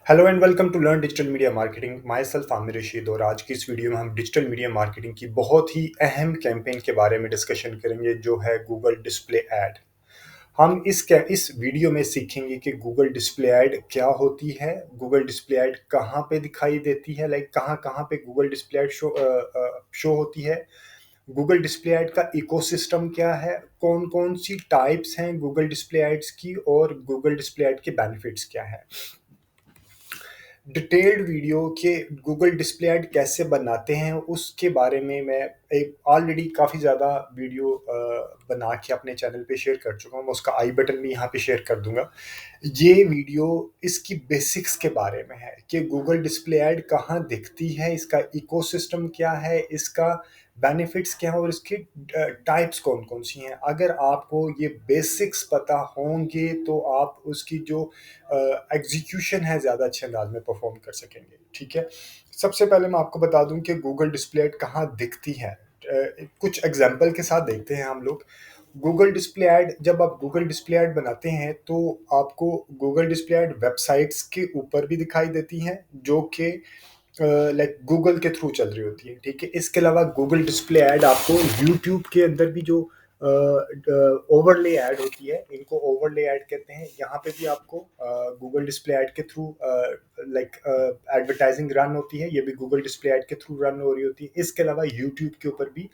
Hello and welcome to learn digital media marketing. Myself Aamir Rashid और आज की इस वीडियो में हम डिजिटल मीडिया मार्केटिंग की बहुत ही अहम कैंपेन के बारे में डिस्कशन करेंगे जो है गूगल डिस्प्ले ऐड। हम इस वीडियो में सीखेंगे कि गूगल डिस्प्ले ऐड क्या होती है, गूगल डिस्प्ले ऐड कहाँ पे दिखाई देती है, लाइक कहाँ कहाँ पे गूगल डिस्प्ले ऐड शो होती है, गूगल डिस्प्ले ऐड का इकोसिस्टम क्या है, कौन कौन सी टाइप्स हैं गूगल डिस्प्ले एड्स की और गूगल डिस्प्ले ऐड के बेनिफिट्स क्या है। डिटेल्ड वीडियो के गूगल डिस्प्ले ऐड कैसे बनाते हैं उसके बारे में मैं एक ऑलरेडी काफ़ी ज़्यादा वीडियो बना के अपने चैनल पे शेयर कर चुका हूँ। मैं उसका आई बटन भी यहाँ पे शेयर कर दूंगा। ये वीडियो इसकी बेसिक्स के बारे में है कि गूगल डिस्प्ले ऐड कहाँ दिखती है, इसका इकोसिस्टम क्या है, इसका बेनिफिट्स क्या है और इसकी टाइप्स कौन कौन सी हैं। अगर आपको ये बेसिक्स पता होंगे तो आप उसकी जो एग्जीक्यूशन है ज़्यादा अच्छे अंदाज में परफॉर्म कर सकेंगे। ठीक है, सबसे पहले मैं आपको बता दूं कि गूगल डिस्प्ले ऐड कहाँ दिखती है। कुछ एग्जांपल के साथ देखते हैं हम लोग। गूगल डिस्प्ले ऐड, जब आप गूगल डिस्प्ले ऐड बनाते हैं तो आपको गूगल डिस्प्ले ऐड वेबसाइट्स के ऊपर भी दिखाई देती हैं जो कि लाइक गूगल के थ्रू चल रही होती है। ठीक है, इसके अलावा गूगल डिस्प्ले ऐड आपको यूट्यूब के अंदर भी जो ओवरले ऐड होती है, इनको ओवरले ऐड कहते हैं, यहाँ पे भी आपको गूगल डिस्प्ले ऐड के थ्रू लाइक एडवर्टाइजिंग रन होती है, ये भी गूगल डिस्प्ले ऐड के थ्रू रन हो रही होती है। इसके अलावा यूट्यूब के ऊपर भी,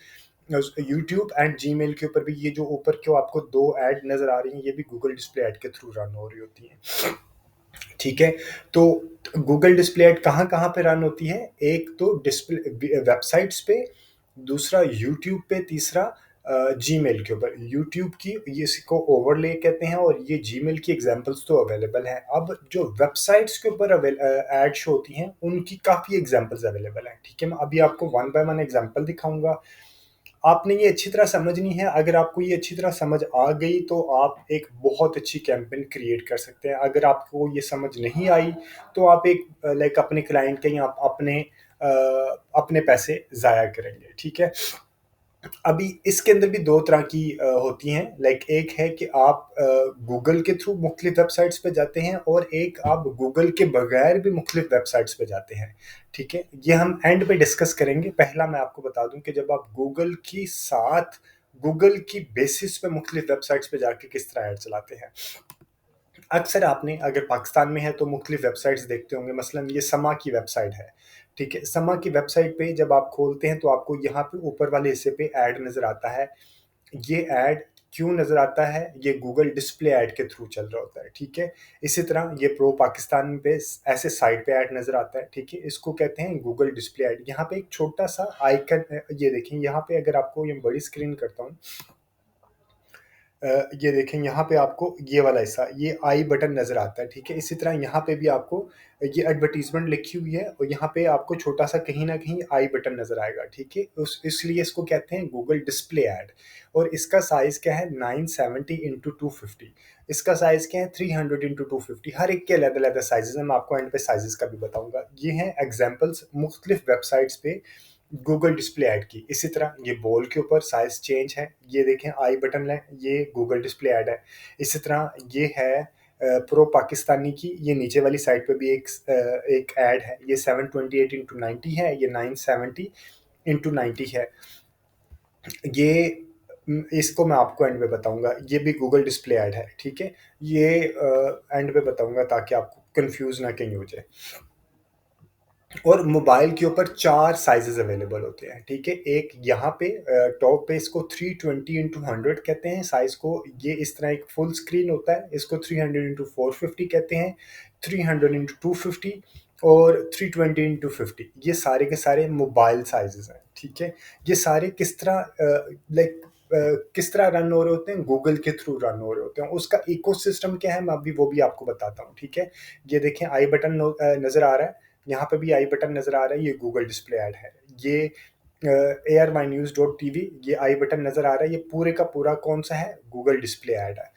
यूट्यूब एंड जीमेल के ऊपर भी ये जो ऊपर क्यों आपको दो ऐड नजर आ रही हैं, ये भी गूगल डिस्प्ले ऐड के थ्रू रन हो रही होती हैं। ठीक है, तो गूगल डिस्प्ले ऐड कहाँ कहाँ पे रन होती है? एक तो डिस्प्ले वेबसाइट्स पे, दूसरा यूट्यूब पे, तीसरा जीमेल के ऊपर। यूट्यूब की ये इसको ओवरले कहते हैं और ये जीमेल की एग्जांपल्स तो अवेलेबल हैं। अब जो वेबसाइट्स के ऊपर ऐड शो होती हैं उनकी काफ़ी एग्जांपल्स अवेलेबल हैं। ठीक है, मैं अभी आपको वन बाय वन एग्जांपल दिखाऊंगा। आपने ये अच्छी तरह समझनी है। अगर आपको ये अच्छी तरह समझ आ गई तो आप एक बहुत अच्छी कैंपेन क्रिएट कर सकते हैं। अगर आपको ये समझ नहीं आई तो आप एक लाइक अपने क्लाइंट के या अपने पैसे ज़ाया करेंगे। ठीक है, अभी इसके अंदर भी दो तरह की होती हैं। लाइक एक है कि आप गूगल के थ्रू मुख्तलिफ वेबसाइट्स पे जाते हैं और एक आप गूगल के बगैर भी मुख्तलिफ वेबसाइट्स पे जाते हैं। ठीक है, ये हम एंड पे डिस्कस करेंगे। पहला मैं आपको बता दूं कि जब आप गूगल की साथ गूगल की बेसिस पे मुख्तलिफ वेबसाइट्स पे जाके किस तरह ऐड चलाते हैं। अक्सर आपने अगर पाकिस्तान में है तो मुख्तलिफ वेबसाइट्स देखते होंगे। मसलन ये समा की वेबसाइट है। ठीक है, समा की वेबसाइट पे जब आप खोलते हैं तो आपको यहाँ पे ऊपर वाले हिस्से पे ऐड नज़र आता है। ये ऐड क्यों नज़र आता है? ये गूगल डिस्प्ले ऐड के थ्रू चल रहा होता है। ठीक है, इसी तरह ये प्रो पाकिस्तान पे ऐसे साइड पे ऐड नज़र आता है। ठीक है, इसको कहते हैं गूगल डिस्प्ले ऐड। यहाँ पे एक छोटा सा आइकन, ये देखें यहाँ पे, अगर आपको ये बड़ी स्क्रीन करता हूँ, ये देखें यहाँ पे आपको ये वाला हिस्सा, ये आई बटन नज़र आता है। ठीक है, इसी तरह यहाँ पे भी आपको ये एडवर्टीजमेंट लिखी हुई है और यहाँ पे आपको छोटा सा कहीं ना कहीं आई बटन नज़र आएगा। ठीक है, उस इसलिए इसको कहते हैं गूगल डिस्प्ले ऐड। और इसका साइज़ क्या है? 970 × 250। इसका साइज़ क्या है? 300 × 250। हर एक के अलग अलग साइजेस हैं, मैं आपको एंड पे साइजेस का भी बताऊंगा। ये हैं एग्जाम्पल्स मुख्तलिफ वेबसाइट्स पे गूगल डिस्प्ले ऐड की। इसी तरह ये बॉल के ऊपर साइज चेंज है, ये देखें आई बटन है, ये गूगल डिस्प्ले ऐड है। इसी तरह ये है प्रो पाकिस्तानी की, ये नीचे वाली साइड पे भी एक ऐड है। ये 728 × 90 है, ये 970 × 90 है। ये इसको मैं आपको एंड में बताऊंगा, ये भी गूगल डिस्प्ले ऐड है। ठीक है, ये एंड पे बताऊंगा ताकि आपको कंफ्यूज ना कहीं हो जाए। और मोबाइल के ऊपर चार साइजेस अवेलेबल होते हैं। ठीक है, एक यहाँ पे टॉप पे इसको 320 × 100 कहते हैं साइज को। ये इस तरह एक फुल स्क्रीन होता है, इसको 300 × 450 कहते हैं। 300 × 250 और 320 × 50, ये सारे के सारे मोबाइल साइजेस हैं। ठीक है, ये सारे किस तरह लाइक किस तरह रन हो रहे होते हैं? गूगल के थ्रू रन हो रहे होते हैं। उसका इकोसिस्टम क्या है मैं अभी वो भी आपको बताता हूँ। ठीक है, ये देखें आई बटन नज़र आ रहा है, यहाँ पे भी आई बटन नज़र आ रहा है, ये गूगल डिस्प्ले ऐड है। ये ARMynews.tv, ये आई बटन नज़र आ रहा है, ये पूरे का पूरा कौन सा है? गूगल डिस्प्ले ऐड है।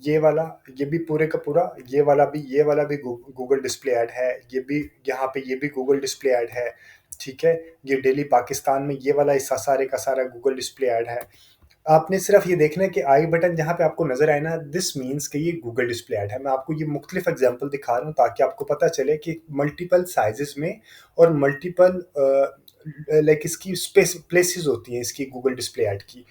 ये वाला, ये भी पूरे का पूरा, ये वाला भी गूगल डिस्प्ले ऐड है। ये भी यहाँ पे, ये भी गूगल डिस्प्ले ऐड है। ठीक है, ये डेली पाकिस्तान में ये वाला हिस्सा सारे का सारा गूगल डिस्प्ले ऐड है। आपने सिर्फ ये देखना है कि आई बटन जहाँ पे आपको नज़र आए ना, दिस मीन्स कि ये गूगल डिस्प्ले ऐड है। मैं आपको ये मुख्तलिफ एग्जांपल दिखा रहा हूँ ताकि आपको पता चले कि मल्टीपल साइजेस में और मल्टीपल लाइक इसकी स्पेस प्लेसेस होती हैं इसकी गूगल डिस्प्ले ऐड की।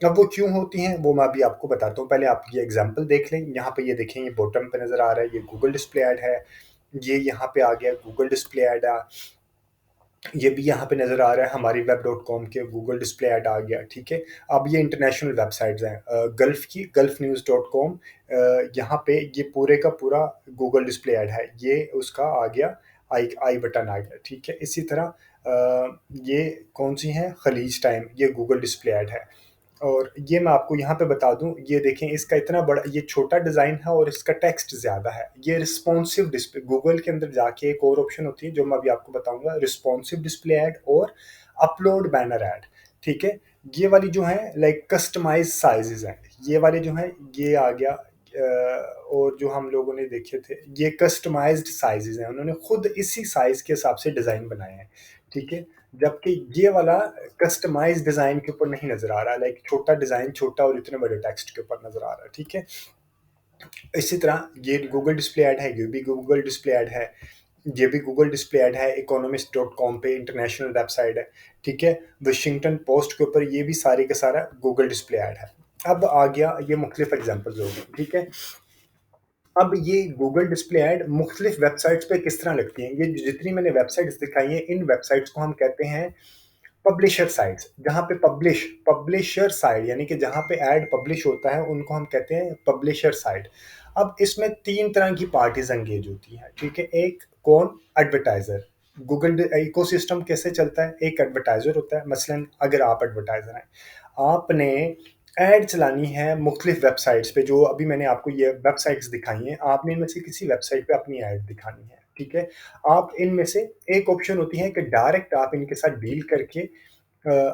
अब वो क्यों होती हैं वो मैं अभी आपको बताता हूँ। पहले आप ये एग्जांपल देख लें। यहाँ पे ये देखें, ये बॉटम पे नज़र आ रहा है, ये गूगल डिस्प्ले ऐड है। ये यहाँ पे आ गया गूगल डिस्प्ले ऐड। ये भी यहाँ पे नज़र आ रहा है, हमारी वेब डॉट कॉम के गूगल डिस्प्ले ऐड आ गया, ठीक है। अब ये इंटरनेशनल वेबसाइट्स हैं, गल्फ़ की गल्फ़ न्यूज़ डॉट कॉम, यहाँ पे ये पूरे का पूरा गूगल डिस्प्ले ऐड है। ये उसका आ गया, आई आई बटन आ गया, ठीक है। इसी तरह ये कौन सी हैं, खलीज टाइम, ये गूगल डिस्प्ले ऐड है। और ये मैं आपको यहाँ पे बता दूँ, ये देखें इसका इतना बड़ा, ये छोटा डिज़ाइन है और इसका टेक्स्ट ज़्यादा है। ये रिस्पॉन्सिव डिस्प्ले, गूगल के अंदर जाके एक और ऑप्शन होती है जो मैं अभी आपको बताऊँगा, रिस्पॉन्सिव डिस्प्ले ऐड और अपलोड बैनर ऐड, ठीक है। ये वाली जो है लाइक कस्टमाइज़ साइज़ेज़ हैं, ये वाले जो हैं ये आ गया। और जो हम लोगों ने देखे थे ये कस्टमाइज्ड साइज़ेज़ हैं, उन्होंने खुद इसी साइज़ के हिसाब से डिज़ाइन बनाए हैं, ठीक है। जबकि ये वाला कस्टमाइज़ डिज़ाइन के ऊपर नहीं नज़र आ रहा, लाइक छोटा डिज़ाइन, छोटा और इतने बड़े टेक्स्ट के ऊपर नज़र आ रहा है, ठीक है। इसी तरह ये गूगल डिस्प्ले ऐड है, ये भी गूगल डिस्प्ले ऐड है, ये भी गूगल डिस्प्ले ऐड है, इकोनॉमिस्ट डॉट कॉम पे इंटरनेशनल वेबसाइट है, ठीक है। वाशिंगटन पोस्ट के ऊपर ये भी सारे का सारा गूगल डिस्प्ले ऐड है। अब आ गया, ये मुख्तलिफ एग्जाम्पल्स हो गए, ठीक है। अब ये गूगल डिस्प्ले ऐड मुख्तलिफ वेबसाइट्स पे किस तरह लगती हैं, ये जितनी मैंने वेबसाइट्स दिखाई हैं, इन वेबसाइट्स को हम कहते हैं पब्लिशर साइट्स। जहाँ पे पब्लिशर साइट यानी कि जहाँ पे ऐड पब्लिश होता है उनको हम कहते हैं पब्लिशर साइट। अब इसमें 3 तरह की पार्टीज़ एंगेज होती हैं, ठीक है। एक कौन, एडवर्टाइज़र। गूगल इकोसिस्टम कैसे चलता है, एक एडवर्टाइज़र होता है, मसलन अगर आप एडवर्टाइज़र हैं, आपने ऐड चलानी है मुख्तलिफ वेबसाइट्स पे, जो अभी मैंने आपको ये वेबसाइट्स दिखाई हैं, आपने इनमें से किसी वेबसाइट पे अपनी ऐड दिखानी है, ठीक है। आप इनमें से एक ऑप्शन होती है कि डायरेक्ट आप इनके साथ डील करके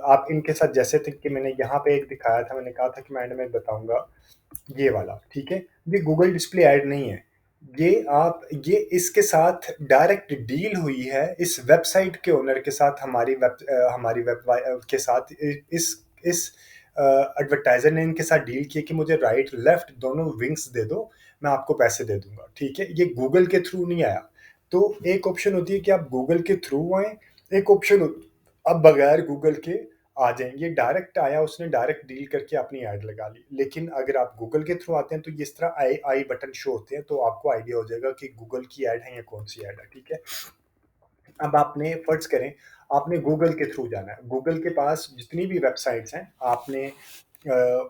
आप इनके साथ, जैसे थे कि मैंने यहाँ पे एक दिखाया था, मैंने कहा था कि मैं एंड में बताऊँगा, ये वाला, ठीक है। ये गूगल डिस्प्ले ऐड नहीं है। ये इसके साथ डायरेक्ट डील हुई है इस वेबसाइट के ओनर के साथ, हमारी के साथ इस एडवर्टाइज़र ने इनके साथ डील की कि मुझे राइट, लेफ्ट दोनों विंग्स दे दो, मैं आपको पैसे दे दूँगा, ठीक है। ये गूगल के थ्रू नहीं आया। तो एक ऑप्शन होती है कि आप गूगल के थ्रू आएँ, एक ऑप्शन अब बगैर गूगल के आ जाएंगे, डायरेक्ट आया, उसने डायरेक्ट डील करके अपनी ऐड लगा ली। लेकिन अगर आप गूगल के थ्रू आते हैं तो ये इस तरह आई आई बटन शो होते हैं, तो आपको आइडिया हो जाएगा कि गूगल की ऐड है या कौन सी ऐड है, ठीक है। अब आपने फर्ज करें, आपने गूगल के थ्रू जाना है, गूगल के पास जितनी भी वेबसाइट्स हैं, आपने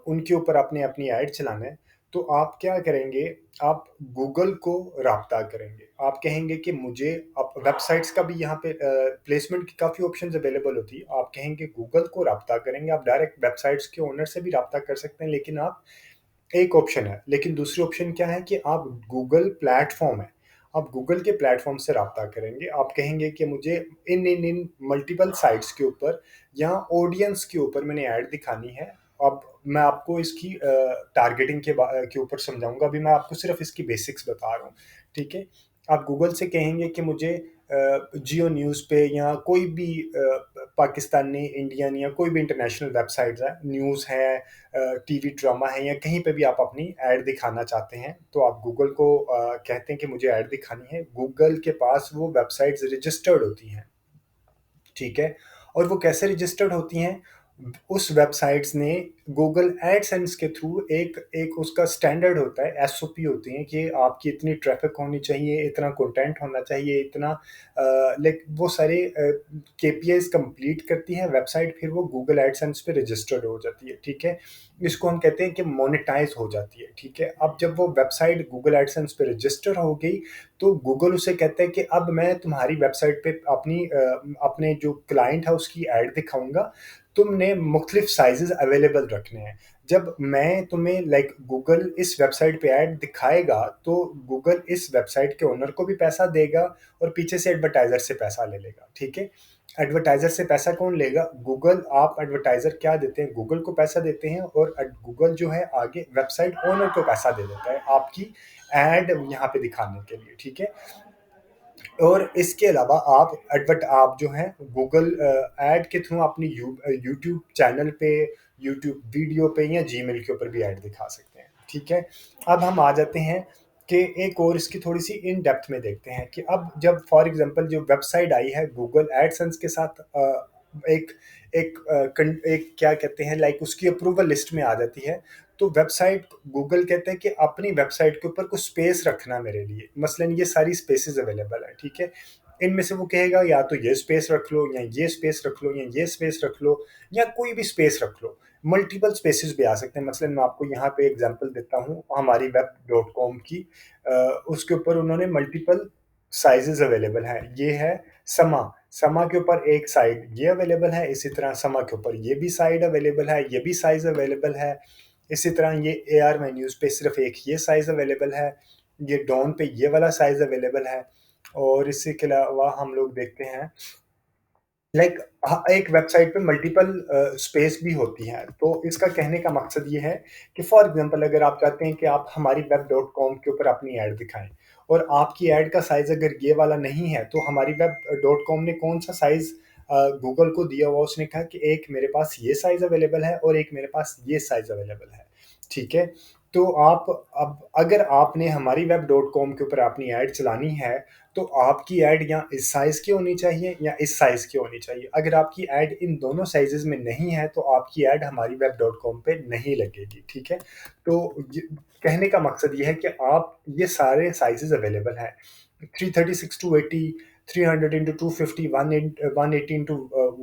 उनके ऊपर आपने अपनी ऐड चलाना है। तो आप क्या करेंगे, आप गूगल को राब्ता करेंगे, आप कहेंगे कि मुझे, आप वेबसाइट्स का भी यहाँ पे प्लेसमेंट की काफ़ी ऑप्शंस अवेलेबल होती है, आप कहेंगे गूगल को राब्ता करेंगे। आप डायरेक्ट वेबसाइट्स के ओनर से भी राब्ता कर सकते हैं, लेकिन आप, एक ऑप्शन है, लेकिन दूसरी ऑप्शन क्या है कि आप गूगल प्लेटफ़ॉर्म है, आप गूगल के प्लेटफ़ॉर्म से राब्ता करेंगे। आप कहेंगे कि मुझे इन मल्टीपल साइट्स के ऊपर या ऑडियंस के ऊपर मैंने ऐड दिखानी है। अब मैं आपको इसकी टारगेटिंग के ऊपर समझाऊँगा, अभी मैं आपको सिर्फ़ इसकी बेसिक्स बता रहा हूँ, ठीक है? आप गूगल से कहेंगे कि मुझे जियो न्यूज़ पे या कोई भी पाकिस्तानी, इंडियन या कोई भी इंटरनेशनल वेबसाइट्स है, न्यूज़ है, टीवी ड्रामा है, या कहीं पे भी आप अपनी ऐड दिखाना चाहते हैं, तो आप गूगल को कहते हैं कि मुझे ऐड दिखानी है। गूगल के पास वो वेबसाइट्स रजिस्टर्ड होती हैं, ठीक है। और वो कैसे रजिस्टर्ड होती हैं, उस वेबसाइट्स ने गूगल एडसेंस के थ्रू एक एक उसका स्टैंडर्ड होता है, एसओपी होती है कि आपकी इतनी ट्रैफिक होनी चाहिए, इतना कंटेंट होना चाहिए, इतना लाइक वो सारे केपीआईज कंप्लीट करती है वेबसाइट, फिर वो गूगल एडसेंस पे रजिस्टर्ड हो जाती है, ठीक है। इसको हम कहते हैं कि मोनेटाइज हो जाती है, ठीक है। अब जब वो वेबसाइट गूगल एडसेंस पे रजिस्टर हो गई, तो गूगल उसे कहता है कि अब मैं तुम्हारी वेबसाइट पे अपने जो क्लाइंट है उसकी ऐड दिखाऊंगा, तुमने मुख्तलिफ साइजेस अवेलेबल रखने हैं। जब मैं तुम्हें लाइक गूगल इस वेबसाइट पे ऐड दिखाएगा, तो गूगल इस वेबसाइट के ओनर को भी पैसा देगा और पीछे से एडवर्टाइजर से पैसा ले लेगा, ठीक है। एडवर्टाइजर से पैसा कौन लेगा, गूगल। आप एडवर्टाइजर क्या देते हैं, गूगल को पैसा देते हैं, और गूगल जो है आगे वेबसाइट ओनर को पैसा दे देता है आपकी ऐड यहाँ पे दिखाने के लिए, ठीक है। और इसके अलावा आप जो है गूगल ऐड के थ्रू अपनी यूट्यूब चैनल पे, यूट्यूब वीडियो पे या जीमेल के ऊपर भी ऐड दिखा सकते हैं। ठीक है, अब हम आ जाते हैं कि एक और इसकी थोड़ी सी इन डेप्थ में देखते हैं कि अब जब फॉर एग्जांपल जो वेबसाइट आई है गूगल एडसेंस के साथ एक एक क्या कहते हैं लाइक उसकी अप्रूवल लिस्ट में आ जाती है, तो वेबसाइट गूगल कहते हैं कि अपनी वेबसाइट के ऊपर कुछ स्पेस रखना मेरे लिए, मसलन ये सारी स्पेसेस अवेलेबल है। ठीक है, इनमें से वो कहेगा या तो ये स्पेस रख लो या ये स्पेस रख लो या ये स्पेस रख लो या कोई भी स्पेस रख लो। मल्टीपल स्पेसेस भी आ सकते हैं, मसलन मैं आपको यहाँ पे एग्जांपल देता हूँ हमारी वेब डॉट कॉम की। उसके ऊपर उन्होंने मल्टीपल साइजेस अवेलेबल हैं। ये है समा, समा के ऊपर एक साइड ये अवेलेबल है, इसी तरह समा के ऊपर ये भी साइड अवेलेबल है, ये भी साइज अवेलेबल है। इसी तरह ये ए आर मेन्यूज़ पे सिर्फ एक ये साइज़ अवेलेबल है, ये डॉन पे ये वाला साइज़ अवेलेबल है। और इसी के अलावा हम लोग देखते हैं लाइक एक वेबसाइट पे मल्टीपल स्पेस भी होती हैं। तो इसका कहने का मकसद ये है कि फॉर एग्जांपल अगर आप चाहते हैं कि आप हमारी वेब डॉट कॉम के ऊपर अपनी ऐड दिखाएं और आपकी ऐड का साइज़ अगर ये वाला नहीं है, तो हमारी वेब डॉट कॉम ने कौन सा साइज़ गूगल को दिया हुआ, उसने कहा कि एक मेरे पास ये साइज़ अवेलेबल है और एक मेरे पास ये साइज़ अवेलेबल है। ठीक है, तो आप अब अगर आपने हमारी वेब डॉट कॉम के ऊपर अपनी ऐड चलानी है, तो आपकी ऐड या इस साइज़ की होनी चाहिए या इस साइज़ की होनी चाहिए। अगर आपकी ऐड इन दोनों साइज़ेज़ में नहीं है, तो आपकी ऐड हमारी वेब डॉट कॉम पे नहीं लगेगी। ठीक है? तो ये कहने का मकसद ये है कि आप ये सारे साइज़ेज़ अवेलेबल हैं। 336 टू 80, 300 इंटू 250, 180 इंटू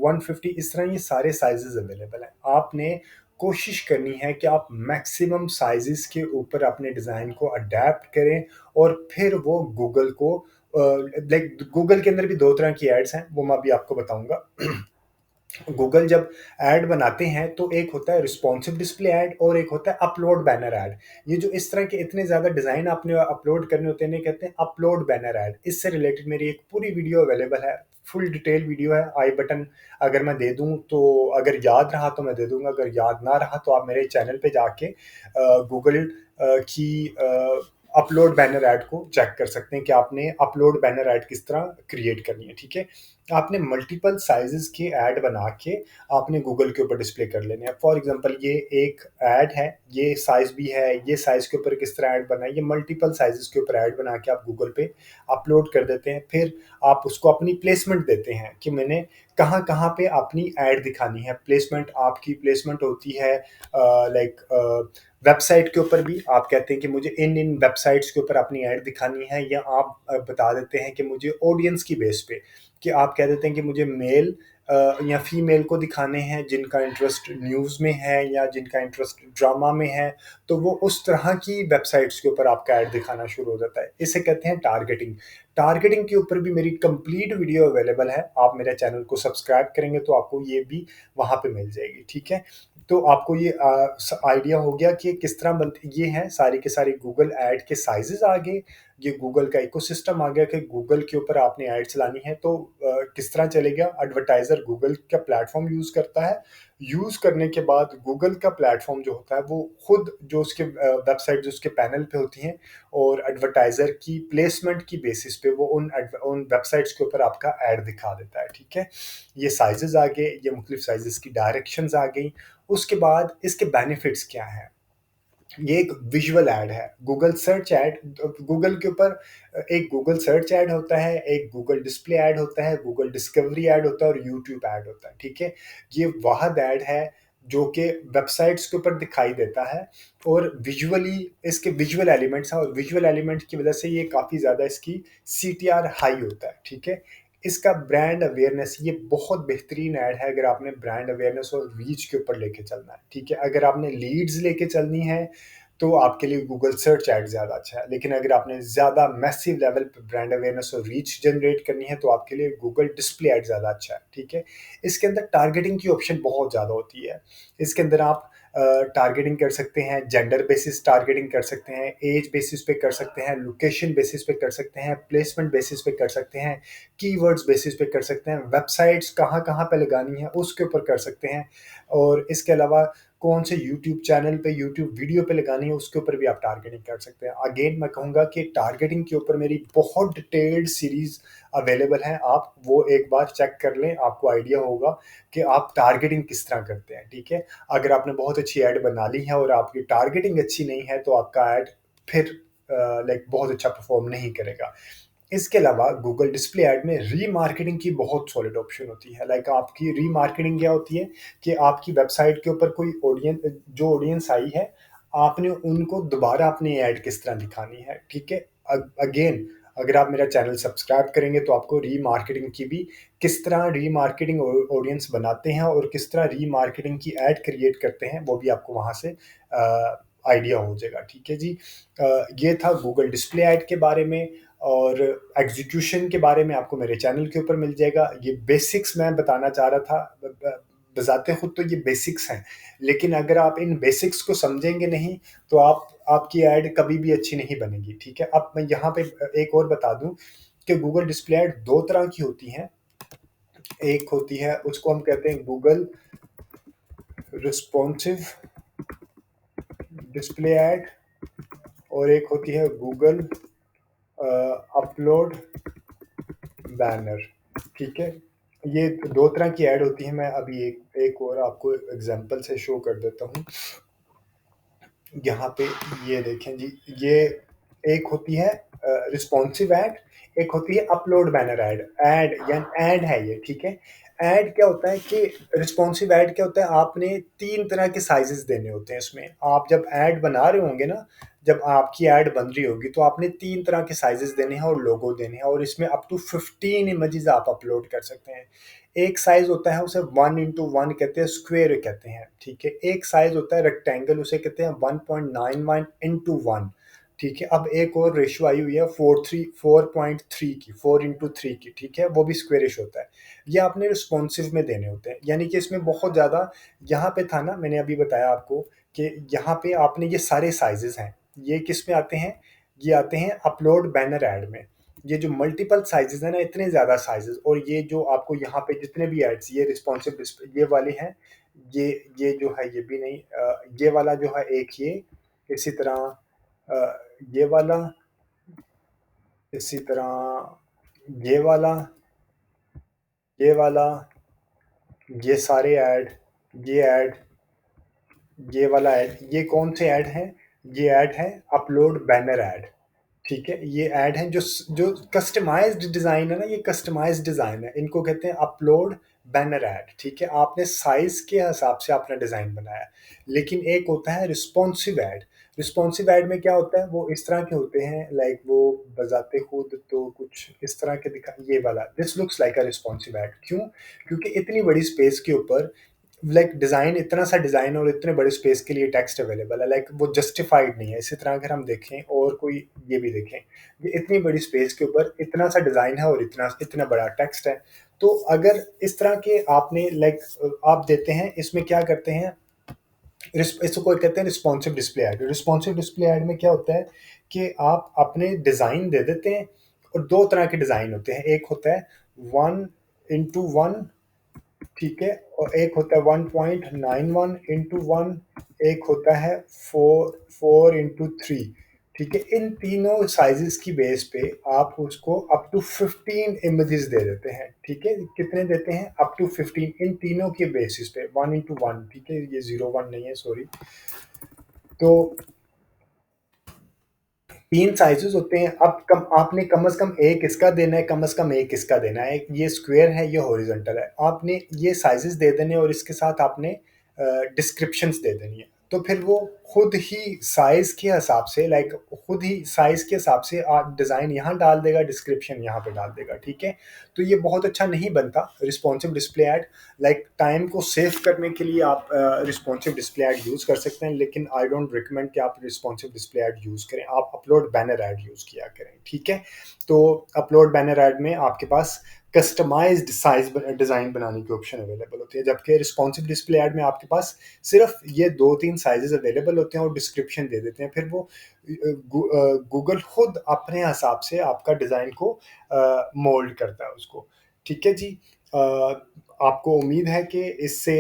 150, इस तरह ये सारे साइज़ेज़ अवेलेबल हैं। आपने कोशिश करनी है कि आप मैक्सिमम साइज़ेज़ के ऊपर अपने डिज़ाइन को अडैप्ट करें और फिर वो गूगल को लाइक गूगल के अंदर भी 2 तरह की एड्स हैं, वो मैं अभी आपको बताऊँगा। गूगल जब ऐड बनाते हैं तो एक होता है रिस्पॉन्सिव डिस्प्ले ऐड और एक होता है अपलोड बैनर ऐड। ये जो इस तरह के इतने ज़्यादा डिज़ाइन आपने अपलोड करने होते हैं, इन्हें कहते हैं अपलोड बैनर ऐड। इससे रिलेटेड मेरी एक पूरी वीडियो अवेलेबल है, फुल डिटेल वीडियो है। आई बटन अगर मैं दे दूँ तो अगर याद रहा तो मैं दे दूँगा, अगर याद ना रहा तो आप मेरे चैनल पे जाके गूगल की अपलोड बैनर ऐड को चेक कर सकते हैं कि आपने अपलोड बैनर ऐड किस तरह क्रिएट करनी है। ठीक है? आपने मल्टीपल साइजेस के ऐड बना के आपने गूगल के ऊपर डिस्प्ले कर लेने हैं। फॉर एग्जांपल ये एक ऐड है, ये साइज़ भी है, ये साइज़ के ऊपर किस तरह ऐड बना है, ये मल्टीपल साइजेस के ऊपर ऐड बना के आप गूगल पे अपलोड कर देते हैं। फिर आप उसको अपनी प्लेसमेंट देते हैं कि मैंने कहाँ-कहाँ पे अपनी ऐड दिखानी है। प्लेसमेंट आपकी प्लेसमेंट होती है लाइक वेबसाइट के ऊपर भी आप कहते हैं कि मुझे इन-इन वेबसाइट्स के ऊपर अपनी ऐड दिखानी है, या आप बता देते हैं कि मुझे ऑडियंस की बेस पे, कि आप कह देते हैं कि मुझे मेल या फीमेल को दिखाने हैं जिनका इंटरेस्ट न्यूज़ में है या जिनका इंटरेस्ट ड्रामा में है, तो वो उस तरह की वेबसाइट्स के ऊपर आपका ऐड दिखाना शुरू हो जाता है। इसे कहते हैं टारगेटिंग। टारगेटिंग के ऊपर भी मेरी कंप्लीट वीडियो अवेलेबल है। आप मेरे चैनल को सब्सक्राइब करेंगे तो आपको ये भी वहाँ पे मिल जाएगी। ठीक है? तो आपको ये आइडिया हो गया कि किस तरह बनती ये हैं सारी के सारी गूगल ऐड के साइज़ेज़ आ गए, ये गूगल का इकोसिस्टम आ गया कि गूगल के ऊपर आपने ऐड चलानी है तो किस तरह चलेगा। एडवर्टाइज़र गूगल का प्लेटफ़ॉर्म यूज़ करता है। यूज़ करने के बाद गूगल का प्लेटफ़ॉर्म जो होता है वो खुद जो उसके वेबसाइट जो उसके पैनल पे होती हैं, और एडवर्टाइज़र की प्लेसमेंट की बेसिस पे वो उन वेबसाइट्स के ऊपर आपका ऐड दिखा देता है। ठीक है? ये साइज़ेज़ आ गए, ये मुख्तलिफ साइज़ेज़ की डायरेक्शंस आ गई। उसके बाद इसके बेनिफिट्स क्या हैं? ये एक विजुअल ऐड है। गूगल सर्च ऐड गूगल के ऊपर एक गूगल सर्च ऐड होता है, एक गूगल डिस्प्ले ऐड होता है, गूगल डिस्कवरी ऐड होता है और यूट्यूब ऐड होता है। ठीक है? ये वाहिद ऐड है जो कि वेबसाइट्स के ऊपर दिखाई देता है, और विजुअली इसके विजुअल एलिमेंट्स हैं और विजुअल एलिमेंट की वजह से ये काफ़ी ज़्यादा इसकी सीटीआर हाई होता है। ठीक है? इसका ब्रांड अवेयरनेस, ये बहुत बेहतरीन ऐड है अगर आपने ब्रांड अवेयरनेस और रीच के ऊपर लेके चलना है। ठीक है? अगर आपने लीड्स लेके चलनी है तो आपके लिए गूगल सर्च ऐड ज़्यादा अच्छा है, लेकिन अगर आपने ज़्यादा मैसिव लेवल पे ब्रांड अवेयरनेस और रीच जनरेट करनी है तो आपके लिए गूगल डिस्प्ले ऐड ज़्यादा अच्छा है। ठीक है? इसके अंदर टारगेटिंग की ऑप्शन बहुत ज़्यादा होती है। इसके अंदर आप टारगेटिंग कर सकते हैं, जेंडर बेसिस टारगेटिंग कर सकते हैं, एज बेसिस पे कर सकते हैं, लोकेशन बेसिस पे कर सकते हैं, प्लेसमेंट बेसिस पे कर सकते हैं, कीवर्ड्स बेसिस पे कर सकते हैं, वेबसाइट्स कहाँ-कहाँ पे लगानी है उसके ऊपर कर सकते हैं। और इसके अलावा कौन से यूट्यूब चैनल पे, यूट्यूब वीडियो पे लगानी है, उसके ऊपर भी आप टारगेटिंग कर सकते हैं। अगेन मैं कहूँगा कि टारगेटिंग के ऊपर मेरी बहुत डिटेल्ड सीरीज़ अवेलेबल है, आप वो एक बार चेक कर लें, आपको आइडिया होगा कि आप टारगेटिंग किस तरह करते हैं, ठीक है। अगर आपने बहुत अच्छी ऐड बना ली है और आपकी टारगेटिंग अच्छी नहीं है, तो आपका ऐड फिर लाइक बहुत अच्छा परफॉर्म नहीं करेगा। इसके अलावा गूगल डिस्प्ले ऐड में रीमार्केटिंग की बहुत सॉलिड ऑप्शन होती है। लाइक आपकी रीमार्केटिंग क्या होती है कि आपकी वेबसाइट के ऊपर कोई ऑडियंस, जो ऑडियंस आई है, आपने उनको दोबारा अपनी ऐड किस तरह दिखानी है, ठीक है। अगेन, अगर आप मेरा चैनल सब्सक्राइब करेंगे तो आपको रीमार्केटिंग की भी, किस तरह रीमार्केटिंग ऑडियंस बनाते हैं और किस तरह रीमार्केटिंग की ऐड क्रिएट करते हैं, वो भी आपको वहाँ से आइडिया हो जाएगा, ठीक है जी। ये था गूगल डिस्प्ले ऐड के बारे में। और एग्जीक्यूशन के बारे में आपको मेरे चैनल के ऊपर मिल जाएगा। ये बेसिक्स मैं बताना चाह रहा था, बजाते खुद तो ये बेसिक्स हैं, लेकिन अगर आप इन बेसिक्स को समझेंगे नहीं तो आपकी ऐड कभी भी अच्छी नहीं बनेगी, ठीक है। अब मैं यहाँ पे एक और बता दूं कि गूगल डिस्प्ले ऐड दो तरह की होती हैं। एक होती है, उसको हम कहते हैं गूगल रिस्पॉन्सिव डिस्प्ले ऐड, और एक होती है गूगल अपलोड बैनर, ठीक है। ये दो तरह की ऐड होती है। मैं अभी एक और आपको एग्जांपल से शो कर देता हूँ। यहाँ पे ये देखें जी, ये एक होती है रिस्पॉन्सिव ऐड, एक होती है अपलोड बैनर ऐड। ऐड यानी ऐड है ये, ठीक है। ऐड क्या होता है कि रिस्पॉन्सिव ऐड क्या होता है, आपने तीन तरह के साइजेस देने होते हैं इसमें। आप जब ऐड बना रहे होंगे ना, जब आपकी ऐड बन रही होगी, तो आपने तीन तरह के साइजेस देने हैं और लोगो देने हैं, और इसमें अप टू 15 इमेजेस आप अपलोड कर सकते हैं। एक साइज होता है, उसे 1:1 कहते हैं, स्क्वायर कहते हैं, ठीक है। एक साइज होता है रेक्टेंगल, उसे कहते हैं 1.91:1, ठीक है। अब एक और रेशियो आई हुई है 4.3 की, 4:3 की, ठीक है, वो भी स्क्वेयरिश होता है। ये आपने रिस्पॉन्सिव में देने होते हैं, यानी कि इसमें बहुत ज़्यादा, यहाँ पे था ना, मैंने अभी बताया आपको कि यहाँ पे आपने ये सारे साइजेस हैं, ये किस में आते हैं, ये आते हैं अपलोड बैनर ऐड में। ये जो मल्टीपल साइजेस हैं ना, इतने ज़्यादा साइजेस, और ये जो आपको यहाँ पे जितने भी एड्स, ये रिस्पॉन्सिव डिस्प्ले ये वाले हैं, ये ये जो है ये भी नहीं, ये वाला जो है एक, ये इसी तरह ये वाला, इसी तरह ये वाला, ये सारे ऐड, ये ऐड, ये वाला ऐड, ये कौन से ऐड हैं, ये ऐड है अपलोड बैनर ऐड, ठीक है। ये ऐड हैं जो जो कस्टमाइज्ड डिज़ाइन है ना, ये कस्टमाइज्ड डिज़ाइन है, इनको कहते हैं अपलोड बैनर ऐड, ठीक है। आपने साइज के हिसाब से अपना डिज़ाइन बनाया। लेकिन एक होता है रिस्पॉन्सिव ऐड। रिस्पॉन्सिव ऐड में क्या होता है, वो इस तरह के होते हैं, लाइक वो बजाते खुद तो कुछ इस तरह के दिखा, ये वाला, this looks like a responsive add. क्यों? क्योंकि इतनी बड़ी स्पेस के ऊपर, लाइक डिज़ाइन, इतना सा डिज़ाइन और इतने बड़े स्पेस के लिए टेक्स्ट अवेलेबल है, लाइक वो जस्टिफाइड नहीं है। इसी तरह अगर हम देखें और कोई, ये भी देखें, ये इतनी बड़ी स्पेस के ऊपर इतना सा डिज़ाइन है और इतना इतना बड़ा टेक्स्ट है। तो अगर इस तरह के आपने लाइक आप देते हैं, इसमें क्या करते हैं, इसको कहते हैं responsive display ad. Responsive display ad में क्या होता है कि आप अपने डिज़ाइन दे देते हैं, और दो तरह के डिज़ाइन होते हैं, एक होता है 1:1, ठीक है, और एक होता है 1.91:1, एक होता है 4:3, ठीक है। इन तीनों साइजेस की बेस पे आप उसको अप टू 15 इमेजेस दे देते हैं, ठीक है। कितने देते हैं? अप टू 15, इन तीनों के बेसिस पे 1:1, ठीक है, ये 0:1 नहीं है, सॉरी। तो तीन साइजेस होते हैं। अब कम आपने कम से कम एक इसका देना है, कम से कम एक इसका देना है। ये स्क्वायर है, ये हॉरिजॉन्टल है, आपने ये साइजेस दे देने, और इसके साथ आपने डिस्क्रिप्शंस दे देनी है। तो फिर वो खुद ही साइज के हिसाब से, लाइक खुद ही साइज के हिसाब से आप डिज़ाइन यहाँ डाल देगा, डिस्क्रिप्शन यहाँ पे डाल देगा, ठीक है। तो ये बहुत अच्छा नहीं बनता responsive display ad. Like time को सेव करने के लिए आप रिस्पॉन्सिव डिस्प्ले ऐड यूज़ कर सकते हैं, लेकिन आई डोंट रिकमेंड कि आप रिस्पॉन्सिव डिस्प्ले ऐड यूज़ करें, आप अपलोड बैनर ऐड यूज़ किया करें, ठीक है। तो अपलोड बैनर ऐड में आपके पास कस्टमाइज्ड साइज डिज़ाइन बनाने की ऑप्शन अवेलेबल होती है, जबकि रिस्पॉन्सिव डिस्प्ले ऐड में आपके पास सिर्फ ये 2-3 साइजेस अवेलेबल होते हैं और डिस्क्रिप्शन दे देते हैं। फिर वो गूगल खुद अपने हिसाब से आपका डिज़ाइन को मोल्ड करता है उसको, ठीक है जी। आपको उम्मीद है कि इससे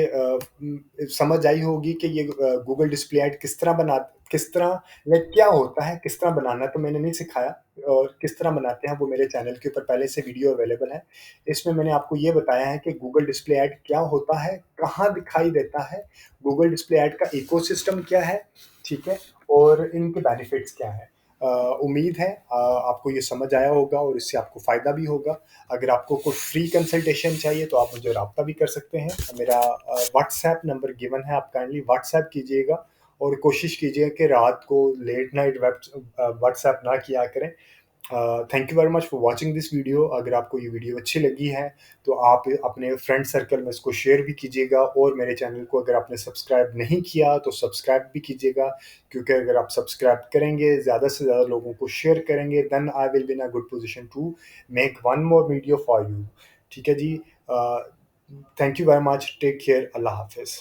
समझ आई होगी कि ये गूगल डिस्प्ले ऐड किस तरह लाइक क्या होता है, किस तरह बनाना तो मैंने नहीं सिखाया, और किस तरह बनाते हैं वो मेरे चैनल के ऊपर पहले से वीडियो अवेलेबल है। इसमें मैंने आपको ये बताया है कि गूगल डिस्प्ले ऐड क्या होता है, कहाँ दिखाई देता है, गूगल डिस्प्ले ऐड का इकोसिस्टम क्या है, ठीक है? और इनके बेनिफिट्स क्या हैं। उम्मीद है आपको ये समझ आया होगा और इससे आपको फ़ायदा भी होगा। अगर आपको कोई फ्री कंसल्टेशन चाहिए तो आप मुझे राब्ता भी कर सकते हैं। मेरा व्हाट्सएप नंबर गिवन है, आप काइंडली व्हाट्सएप कीजिएगा और कोशिश कीजिए कि रात को लेट नाइट व्हाट्सएप ना किया करें। Thank you very much for watching this video. अगर आपको ये वीडियो अच्छी लगी है तो आप अपने फ्रेंड सर्कल में इसको शेयर भी कीजिएगा, और मेरे चैनल को अगर आपने सब्सक्राइब नहीं किया तो सब्सक्राइब भी कीजिएगा, क्योंकि अगर आप सब्सक्राइब करेंगे, ज़्यादा से ज़्यादा लोगों को शेयर करेंगे, then I will be in a good position to make one more video for you. ठीक है जी। Thank you very much, take care, अल्लाह हाफिज़।